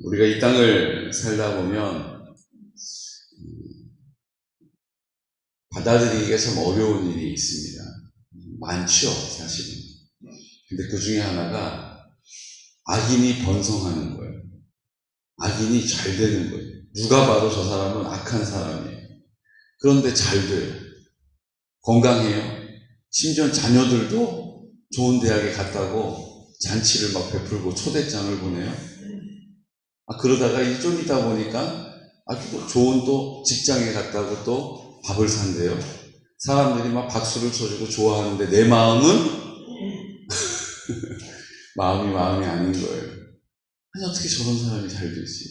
우리가 이 땅을 살다 보면 받아들이기가 참 어려운 일이 있습니다. 많죠, 사실은. 근데 그 중에 하나가 악인이 번성하는 거예요. 악인이 잘 되는 거예요. 누가 봐도 저 사람은 악한 사람이에요. 그런데 잘 돼요. 건강해요. 심지어 자녀들도 좋은 대학에 갔다고 잔치를 막 베풀고 초대장을 보내요. 그러다가 좀 있다 보니까 아주 좋은 또 직장에 갔다고 또 밥을 산대요. 사람들이 막 박수를 쳐주고 좋아하는데 내 마음은 마음이 아닌 거예요. 아니 어떻게 저런 사람이 잘 되지?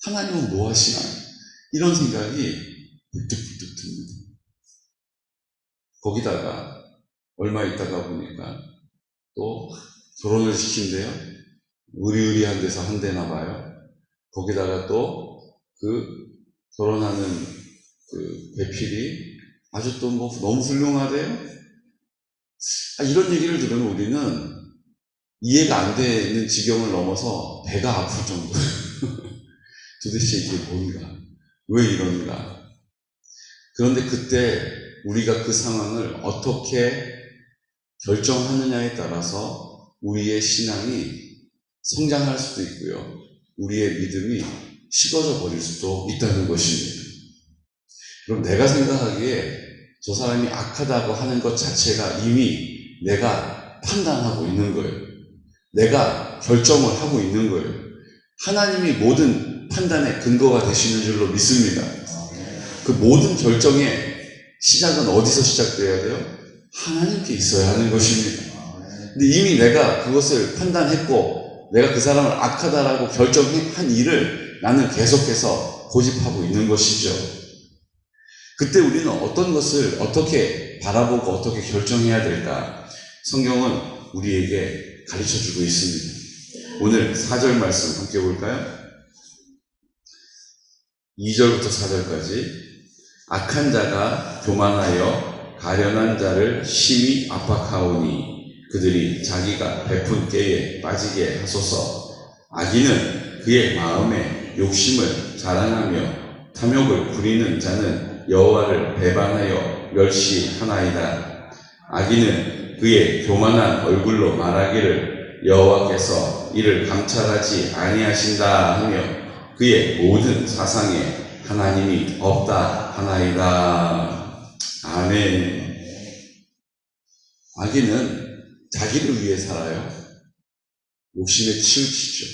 하나님은 뭐 하시나? 이런 생각이 불뚝불뚝 듭니다. 거기다가 얼마 있다가 보니까 또 결혼을 시킨대요. 의리의리한 데서 한대나 봐요. 거기다가 또 그 결혼하는 그 배필이 아주 또 뭐 너무 훌륭하대요. 이런 얘기를 들으면 우리는 이해가 안 되는 지경을 넘어서 배가 아플 정도. 도대체 이게 뭔가? 왜 이런가? 그런데 그때 우리가 그 상황을 어떻게 결정하느냐에 따라서 우리의 신앙이 성장할 수도 있고요. 우리의 믿음이 식어져 버릴 수도 있다는 것입니다. 그럼 내가 생각하기에 저 사람이 악하다고 하는 것 자체가 이미 내가 판단하고 있는 거예요. 내가 결정을 하고 있는 거예요. 하나님이 모든 판단의 근거가 되시는 줄로 믿습니다. 그 모든 결정의 시작은 어디서 시작돼야 돼요? 하나님께 있어야 하는 것입니다. 근데 이미 내가 그것을 판단했고 내가 그 사람을 악하다라고 결정한 일을 나는 계속해서 고집하고 있는 것이죠. 그때 우리는 어떤 것을 어떻게 바라보고 어떻게 결정해야 될까? 성경은 우리에게 가르쳐주고 있습니다. 오늘 4절 말씀 함께 볼까요? 2절부터 4절까지 악한 자가 교만하여 가련한 자를 심히 압박하오니 그들이 자기가 베푼 깨에 빠지게 하소서. 악인은 그의 마음에 욕심을 자랑하며 탐욕을 부리는 자는 여호와를 배반하여 멸시하나이다. 악인은 그의 교만한 얼굴로 말하기를 여호와께서 이를 감찰하지 아니하신다 하며 그의 모든 사상에 하나님이 없다 하나이다. 아멘. 악인은 자기를 위해 살아요. 욕심에 치우치죠.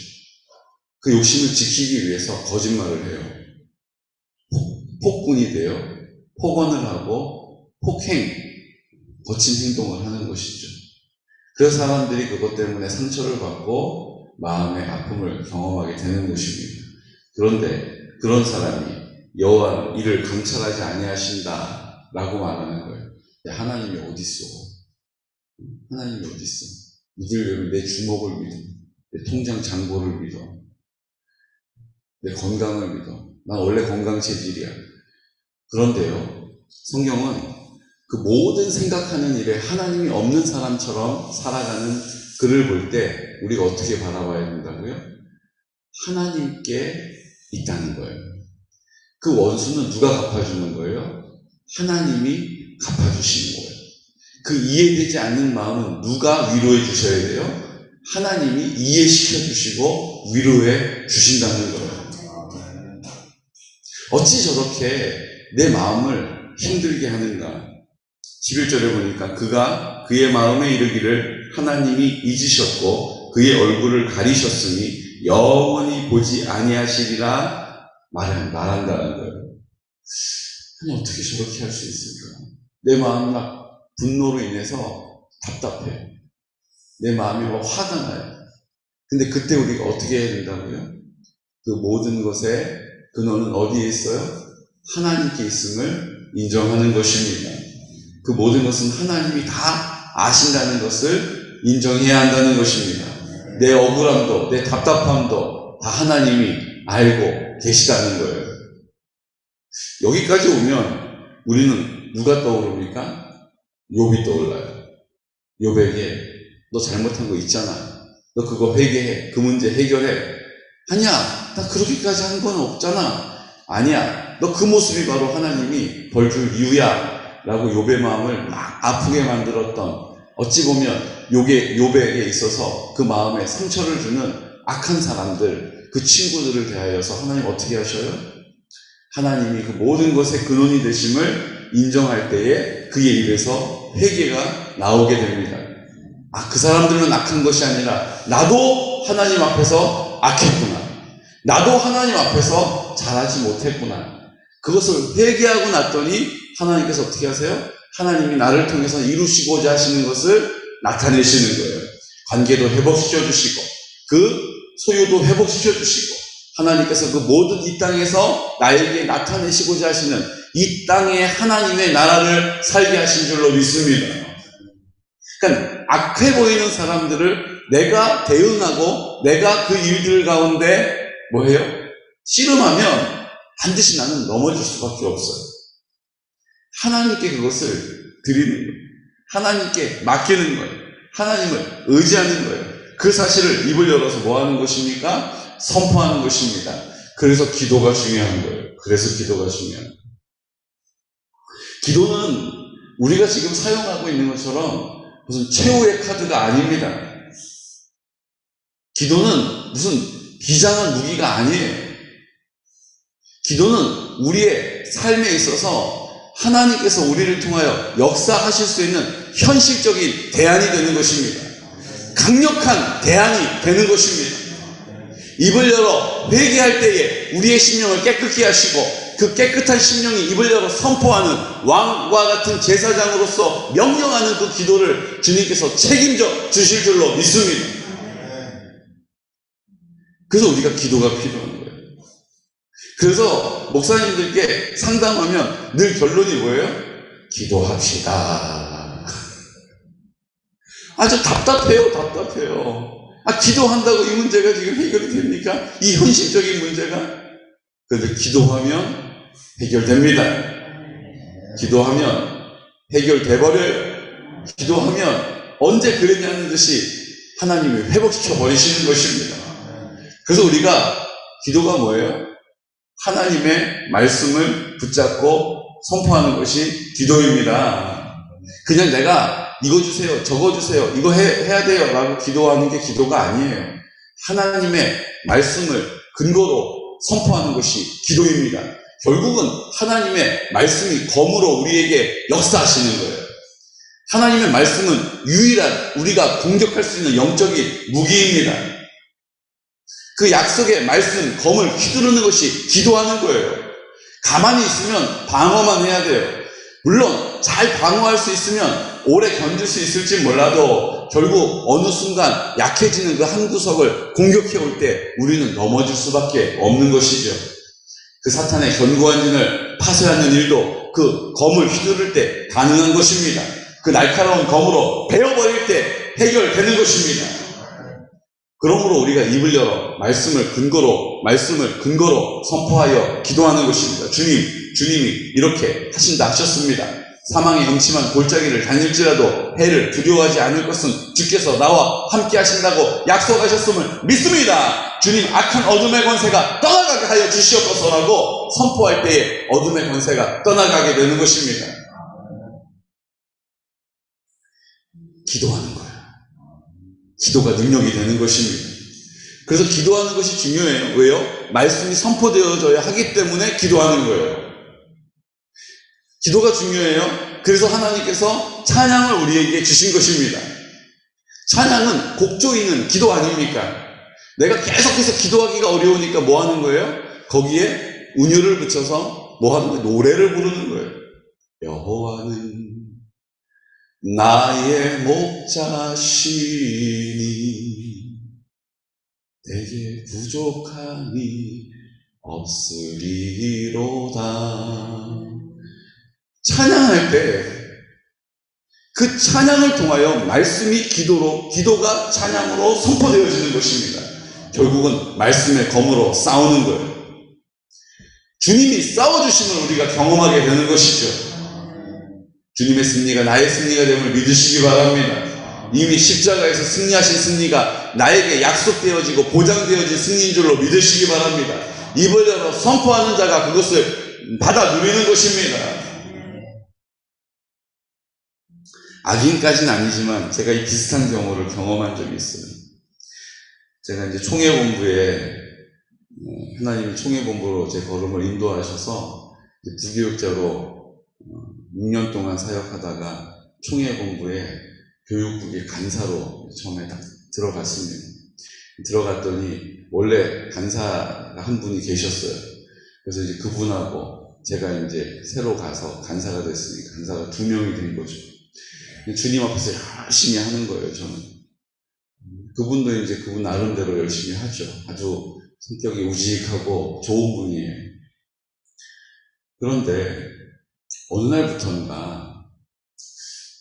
그 욕심을 지키기 위해서 거짓말을 해요. 폭군이 돼요. 폭언을 하고 폭행, 거친 행동을 하는 것이죠. 그 사람들이 그것 때문에 상처를 받고 마음의 아픔을 경험하게 되는 것입니다. 그런데 그런 사람이 여호와는 이를 감찰하지 아니하신다 라고 말하는 거예요. 하나님이 어디 있어? 하나님이 어디 있어? 믿으려면 내 주먹을 믿어. 내 통장 잔고를 믿어. 내 건강을 믿어. 난 원래 건강 체질이야. 그런데요, 성경은 그 모든 생각하는 일에 하나님이 없는 사람처럼 살아가는 그를 볼 때 우리가 어떻게 바라봐야 된다고요? 하나님께 있다는 거예요. 그 원수는 누가 갚아주는 거예요? 하나님이 갚아주시는 거예요. 그 이해되지 않는 마음은 누가 위로해 주셔야 돼요? 하나님이 이해시켜 주시고 위로해 주신다는 거예요. 어찌 저렇게 내 마음을 힘들게 하는가? 11절에 보니까 그가 그의 마음에 이르기를 하나님이 잊으셨고 그의 얼굴을 가리셨으니 영원히 보지 아니하시리라 말한다는 거예요. 아니 어떻게 저렇게 할 수 있을까? 내 마음이 막 분노로 인해서 답답해요. 내 마음이 막 화가 나요. 근데 그때 우리가 어떻게 해야 된다고요? 그 모든 것의 근원은 어디에 있어요? 하나님께 있음을 인정하는 것입니다. 그 모든 것은 하나님이 다 아신다는 것을 인정해야 한다는 것입니다. 내 억울함도 내 답답함도 다 하나님이 알고 계시다는 거예요. 여기까지 오면 우리는 누가 떠오릅니까? 욥이 떠올라요. 욥에게 너 잘못한 거 있잖아. 너 그거 회개해. 그 문제 해결해. 아니야, 나 그렇게까지 한 건 없잖아. 아니야, 너 그 모습이 바로 하나님이 벌 줄 이유야 라고 욥의 마음을 막 아프게 만들었던, 어찌 보면 욥에게 있어서 그 마음에 상처를 주는 악한 사람들, 그 친구들을 대하여서 하나님 어떻게 하셔요? 하나님이 그 모든 것의 근원이 되심을 인정할 때에 그의 입에서 회개가 나오게 됩니다. 아, 그 사람들은 악한 것이 아니라 나도 하나님 앞에서 악했구나. 나도 하나님 앞에서 잘하지 못했구나. 그것을 회개하고 났더니 하나님께서 어떻게 하세요? 하나님이 나를 통해서 이루시고자 하시는 것을 나타내시는 거예요. 관계도 회복시켜 주시고 그 소유도 회복시켜 주시고 하나님께서 그 모든 이 땅에서 나에게 나타내시고자 하시는 이 땅에 하나님의 나라를 살게 하신 줄로 믿습니다. 그러니까 악해 보이는 사람들을 내가 대응하고 내가 그 일들 가운데 뭐해요? 씨름하면 반드시 나는 넘어질 수밖에 없어요. 하나님께 그것을 드리는 거예요. 하나님께 맡기는 거예요. 하나님을 의지하는 거예요. 그 사실을 입을 열어서 뭐 하는 것입니까? 선포하는 것입니다. 그래서 기도가 중요한 거예요. 그래서 기도가 중요한 거예요. 기도는 우리가 지금 사용하고 있는 것처럼 무슨 최후의 카드가 아닙니다. 기도는 무슨 비장한 무기가 아니에요. 기도는 우리의 삶에 있어서 하나님께서 우리를 통하여 역사하실 수 있는 현실적인 대안이 되는 것입니다. 강력한 대안이 되는 것입니다. 입을 열어 회개할 때에 우리의 심령을 깨끗게 하시고 그 깨끗한 심령이 입을 열어 선포하는 왕과 같은 제사장으로서 명령하는 그 기도를 주님께서 책임져 주실 줄로 믿습니다. 그래서 우리가 기도가 필요한 거예요. 그래서 목사님들께 상담하면 늘 결론이 뭐예요? 기도합시다. 아주 답답해요. 기도한다고 이 문제가 지금 해결이 됩니까? 이 현실적인 문제가? 그런데 기도하면 해결됩니다. 기도하면 해결돼버려요. 기도하면 언제 그랬냐는 듯이 하나님이 회복시켜 버리시는 것입니다. 그래서 우리가 기도가 뭐예요? 하나님의 말씀을 붙잡고 선포하는 것이 기도입니다. 그냥 내가 이거 주세요, 저거 주세요, 이거 해야 돼요 라고 기도하는 게 기도가 아니에요. 하나님의 말씀을 근거로 선포하는 것이 기도입니다. 결국은 하나님의 말씀이 검으로 우리에게 역사하시는 거예요. 하나님의 말씀은 유일한 우리가 공격할 수 있는 영적인 무기입니다. 그 약속의 말씀, 검을 휘두르는 것이 기도하는 거예요. 가만히 있으면 방어만 해야 돼요. 물론 잘 방어할 수 있으면 오래 견딜 수 있을지 몰라도 결국 어느 순간 약해지는 그 한 구석을 공격해 올 때 우리는 넘어질 수밖에 없는 것이죠. 그 사탄의 견고한 진을 파쇄하는 일도 그 검을 휘두를 때 가능한 것입니다. 그 날카로운 검으로 베어버릴 때 해결되는 것입니다. 그러므로 우리가 입을 열어 말씀을 근거로 선포하여 기도하는 것입니다. 주님이 이렇게 하신다 하셨습니다. 사망의 음침한 골짜기를 다닐지라도 해를 두려워하지 않을 것은 주께서 나와 함께 하신다고 약속하셨음을 믿습니다. 주님, 악한 어둠의 권세가 떠나가게 하여 주시옵소서라고 선포할 때에 어둠의 권세가 떠나가게 되는 것입니다. 기도하는 거예요. 기도가 능력이 되는 것입니다. 그래서 기도하는 것이 중요해요. 왜요? 말씀이 선포되어져야 하기 때문에 기도하는 거예요. 기도가 중요해요. 그래서 하나님께서 찬양을 우리에게 주신 것입니다. 찬양은 곡 조이는 기도 아닙니까? 내가 계속해서 기도하기가 어려우니까 뭐 하는 거예요? 거기에 운율을 붙여서 뭐 하는 거예요? 노래를 부르는 거예요. 여호와는 나의 목자시니 내게 부족함이 없으리로다. 찬양할 때 그 찬양을 통하여 말씀이 기도가 찬양으로 선포되어지는 것입니다. 결국은 말씀의 검으로 싸우는 거예요. 주님이 싸워주심을 우리가 경험하게 되는 것이죠. 주님의 승리가 나의 승리가 됨을 믿으시기 바랍니다. 이미 십자가에서 승리하신 승리가 아니라 나에게 약속되어지고 보장되어진 승리인 줄로 믿으시기 바랍니다. 입을 열어 선포하는 자가 그것을 받아 누리는 것입니다. 악인까지는 아니지만 제가 이 비슷한 경우를 경험한 적이 있어요. 제가 이제 총회본부에 하나님이 총회본부로 제 걸음을 인도하셔서 부교육자로 6년 동안 사역하다가 총회본부에 교육국의 간사로 처음에 딱 들어갔습니다. 들어갔더니 원래 간사가 한 분이 계셨어요. 그래서 이제 그분하고 제가 이제 새로 가서 간사가 됐으니까 간사가 2명이 된 거죠. 주님 앞에서 열심히 하는 거예요, 저는. 그분도 이제 그분 나름대로 열심히 하죠. 아주 성격이 우직하고 좋은 분이에요. 그런데 어느 날부터인가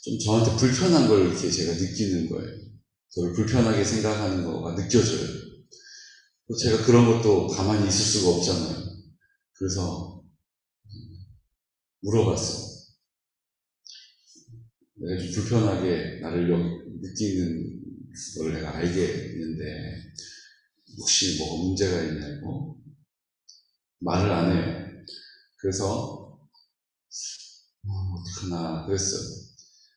좀 저한테 불편한 걸 이렇게 제가 느끼는 거예요. 저를 불편하게 생각하는 거가 느껴져요. 제가 그런 것도 가만히 있을 수가 없잖아요. 그래서 물어봤어요. 내가 좀 불편하게 나를 느끼는 걸 내가 알겠는데 혹시 뭐가 문제가 있냐고 말을 안 해요. 그래서 어떡하나 그랬어요.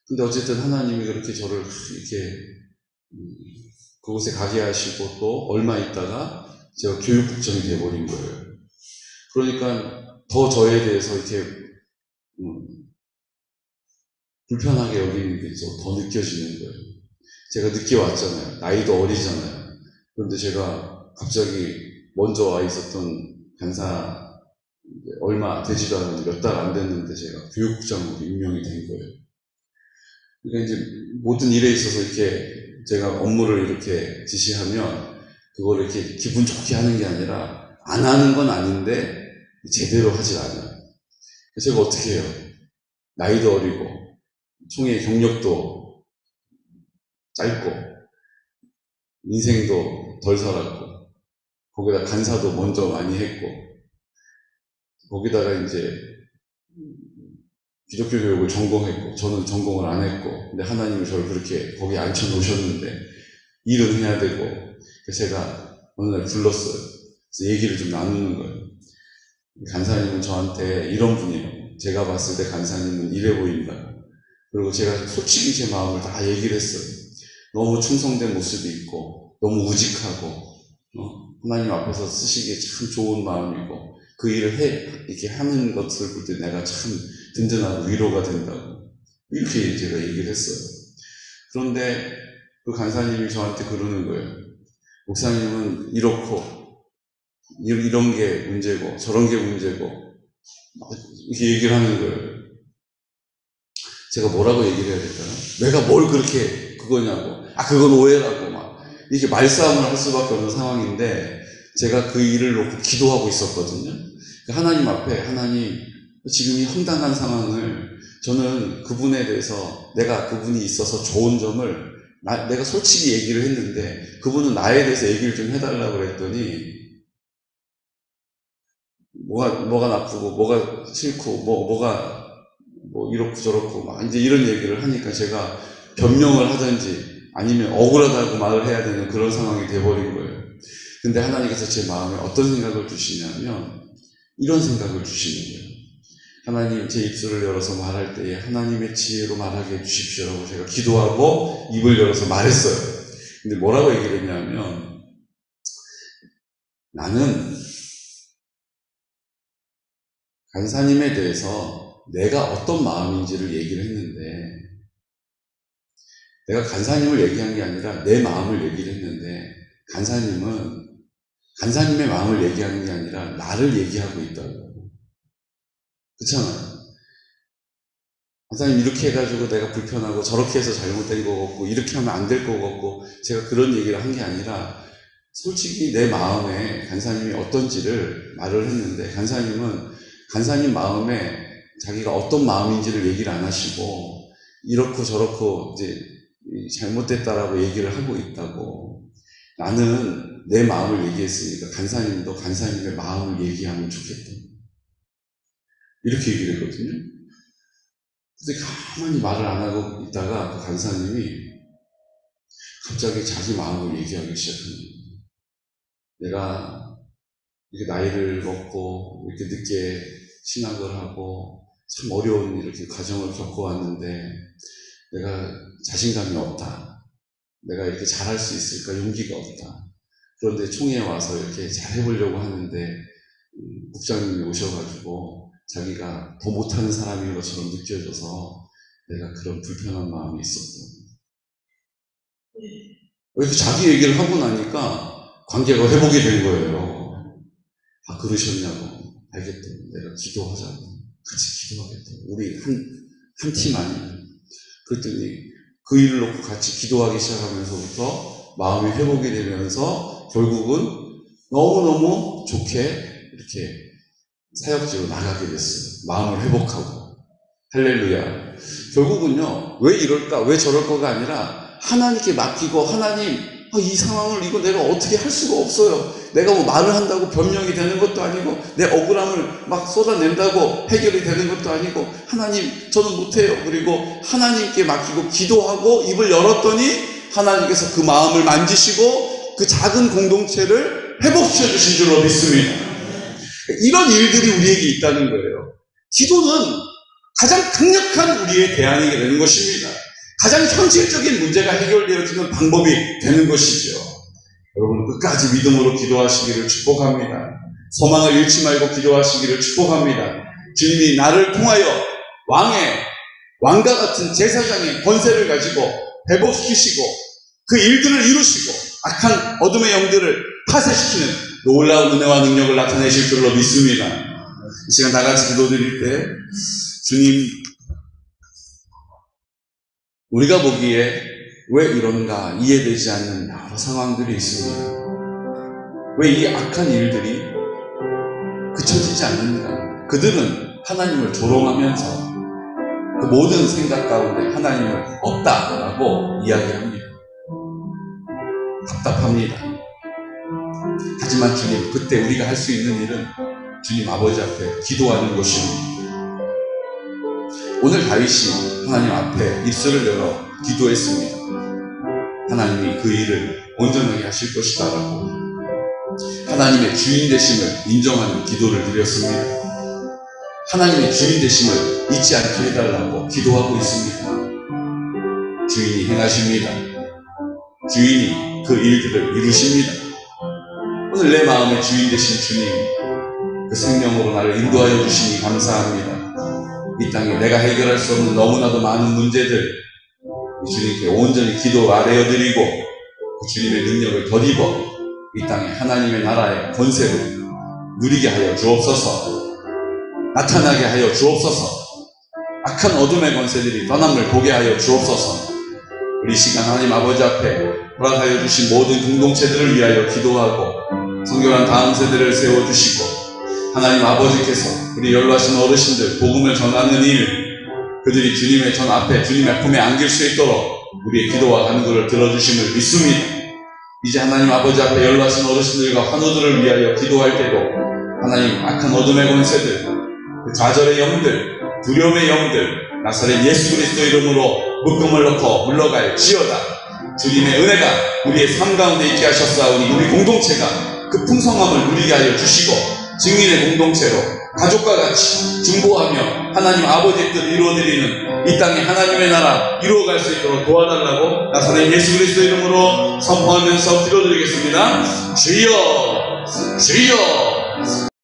근데 어쨌든 하나님이 그렇게 저를 이렇게 그곳에 가게 하시고 또 얼마 있다가 제가 교육국장이 돼버린 거예요. 그러니까 더 저에 대해서 이렇게 불편하게 여기는 게 더 느껴지는 거예요. 제가 늦게 왔잖아요. 나이도 어리잖아요. 그런데 제가 갑자기 먼저 와 있었던 간사 얼마 되지도 않았는데 몇 달 안 됐는데 제가 교육국장으로 임명이 된 거예요. 그러니까 이제 모든 일에 있어서 이렇게 제가 업무를 이렇게 지시하면 그걸 이렇게 기분 좋게 하는 게 아니라 안 하는 건 아닌데 제대로 하질 않아요. 제가 어떻게 해요? 나이도 어리고 총회 경력도 짧고 인생도 덜 살았고 거기다 간사도 먼저 많이 했고 거기다가 이제 기독교 교육을 전공했고 저는 전공을 안 했고 근데 하나님이 저를 그렇게 거기에 앉혀놓으셨는데 일은 해야 되고 제가 어느 날 불렀어요. 그래서 얘기를 좀 나누는 거예요. 간사님은 저한테 이런 분이에요. 제가 봤을 때 간사님은 이래 보인다. 그리고 제가 솔직히 제 마음을 다 얘기를 했어요. 너무 충성된 모습이 있고 너무 우직하고 하나님 앞에서 쓰시기에 참 좋은 마음이고 그 일을 이렇게 하는 것을 볼 때 내가 참 든든하고 위로가 된다고 이렇게 제가 얘기를 했어요. 그런데 그 간사님이 저한테 그러는 거예요. 목사님은 이렇고 이런 게 문제고 저런 게 문제고 이렇게 얘기를 하는 거예요. 제가 뭐라고 얘기를 해야 될까요? 내가 뭘 그렇게 그거냐고 그건 오해라고 막 이렇게 말싸움을 할 수밖에 없는 상황인데 제가 그 일을 놓고 기도하고 있었거든요. 하나님 앞에 하나님 지금 이 황당한 상황을 저는 그분에 대해서 내가 그분이 있어서 좋은 점을 내가 솔직히 얘기를 했는데 그분은 나에 대해서 얘기를 좀 해달라고 그랬더니 뭐가 나쁘고 뭐가 싫고 뭐가 이렇고 저렇고 막 이제 이런 얘기를 하니까 제가 변명을 하든지 아니면 억울하다고 말을 해야 되는 그런 상황이 돼버린 거예요. 근데 하나님께서 제 마음에 어떤 생각을 주시냐면 이런 생각을 주시는 거예요. 하나님 제 입술을 열어서 말할 때에 하나님의 지혜로 말하게 해주십시오라고 제가 기도하고 입을 열어서 말했어요. 근데 뭐라고 얘기를 했냐면 나는 간사님에 대해서 내가 어떤 마음인지를 얘기를 했는데 내가 간사님을 얘기한 게 아니라 내 마음을 얘기를 했는데 간사님은 간사님의 마음을 얘기하는 게 아니라 나를 얘기하고 있다고. 그렇잖아요. 간사님 이렇게 해가지고 내가 불편하고 저렇게 해서 잘못된 거 같고 이렇게 하면 안 될 거 같고 제가 그런 얘기를 한 게 아니라 솔직히 내 마음에 간사님이 어떤지를 말을 했는데 간사님 마음에 자기가 어떤 마음인지를 얘기를 안 하시고 이렇고 저렇고 이제 잘못됐다라고 얘기를 하고 있다고. 나는 내 마음을 얘기했으니까 간사님도 간사님의 마음을 얘기하면 좋겠다. 이렇게 얘기를 했거든요. 근데 가만히 말을 안 하고 있다가 그 간사님이 갑자기 자기 마음을 얘기하기 시작합니다. 내가 이렇게 나이를 먹고 이렇게 늦게 신학을 하고 참 어려운 이렇게 과정을 겪어왔는데 내가 자신감이 없다. 내가 이렇게 잘할 수 있을까 용기가 없다. 그런데 총회에 와서 이렇게 잘해보려고 하는데 국장님이 오셔가지고 자기가 더 못하는 사람인 것처럼 느껴져서 내가 그런 불편한 마음이 있었던. 이렇게 자기 얘기를 하고 나니까 관계가 회복이 된 거예요. 아, 그러셨냐고. 알겠다. 내가 기도하자고. 같이 기도하겠다. 우리 한 팀 아니에요. 그랬더니 그 일을 놓고 같이 기도하기 시작하면서부터 마음이 회복이 되면서 결국은 너무너무 좋게 이렇게 사역지로 나가게 됐어요. 마음을 회복하고. 할렐루야. 결국은요, 왜 이럴까, 왜 저럴까가 아니라 하나님께 맡기고 하나님, 이 상황을 이거 내가 어떻게 할 수가 없어요. 내가 뭐 말을 한다고 변명이 되는 것도 아니고 내 억울함을 막 쏟아낸다고 해결이 되는 것도 아니고 하나님 저는 못해요. 그리고 하나님께 맡기고 기도하고 입을 열었더니 하나님께서 그 마음을 만지시고 그 작은 공동체를 회복시켜 주신 줄로 믿습니다. 이런 일들이 우리에게 있다는 거예요. 기도는 가장 강력한 우리의 대안이 되는 것입니다. 가장 현실적인 문제가 해결되어지는 방법이 되는 것이죠. 여러분 끝까지 믿음으로 기도하시기를 축복합니다. 소망을 잃지 말고 기도하시기를 축복합니다. 주님이 나를 통하여 왕과 같은 제사장의 권세를 가지고 회복시키시고 그 일들을 이루시고 악한 어둠의 영들을 파쇄시키는 놀라운 은혜와 능력을 나타내실 줄로 믿습니다. 이 시간 다 같이 기도드릴 때 주님, 우리가 보기에 왜 이런가 이해되지 않는 여러 상황들이 있습니다. 왜 이 악한 일들이 그쳐지지 않는가? 그들은 하나님을 조롱하면서 그 모든 생각 가운데 하나님을 없다라고 이야기합니다. 답답합니다. 하지만 주님, 그때 우리가 할 수 있는 일은 주님 아버지 앞에 기도하는 것입니다. 오늘 다윗이 하나님 앞에 입술을 열어 기도했습니다. 하나님이 그 일을 온전하게 하실 것이다 라고 하나님의 주인 되심을 인정하는 기도를 드렸습니다. 하나님의 주인 되심을 잊지 않게 해달라고 기도하고 있습니다. 주인이 행하십니다. 주인이 그 일들을 이루십니다. 오늘 내 마음의 주인 되신 주님, 그 생명으로 나를 인도하여 주시니 감사합니다. 이 땅에 내가 해결할 수 없는 너무나도 많은 문제들 주님께 온전히 기도 아뢰어드리고 그 주님의 능력을 덧입어 이 땅에 하나님의 나라의 권세를 누리게 하여 주옵소서. 나타나게 하여 주옵소서. 악한 어둠의 권세들이 떠남을 보게 하여 주옵소서. 우리 시간 하나님 아버지 앞에 허락하여 주신 모든 공동체들을 위하여 기도하고 성결한 다음 세대를 세워주시고 하나님 아버지께서 우리 연로하신 어르신들 복음을 전하는 일, 그들이 주님의 전 앞에 주님의 품에 안길 수 있도록 우리의 기도와 간구를 들어주심을 믿습니다. 이제 하나님 아버지 앞에 연로하신 어르신들과 환우들을 위하여 기도할 때도 하나님 악한 어둠의 권세들, 그 좌절의 영들, 두려움의 영들 나사렛 예수 그리스도 이름으로 묶음을 넣고 물러갈 지어다. 주님의 은혜가 우리의 삶 가운데 있게 하셨사오니 우리 공동체가 그 풍성함을 누리게 하여 주시고 증인의 공동체로 가족과 같이 중보하며 하나님 아버지의 뜻 이루어드리는 이 땅에 하나님의 나라 이루어갈 수 있도록 도와달라고 나사렛 예수 그리스도 이름으로 선포하면서 기도드리겠습니다. 주여, 주여.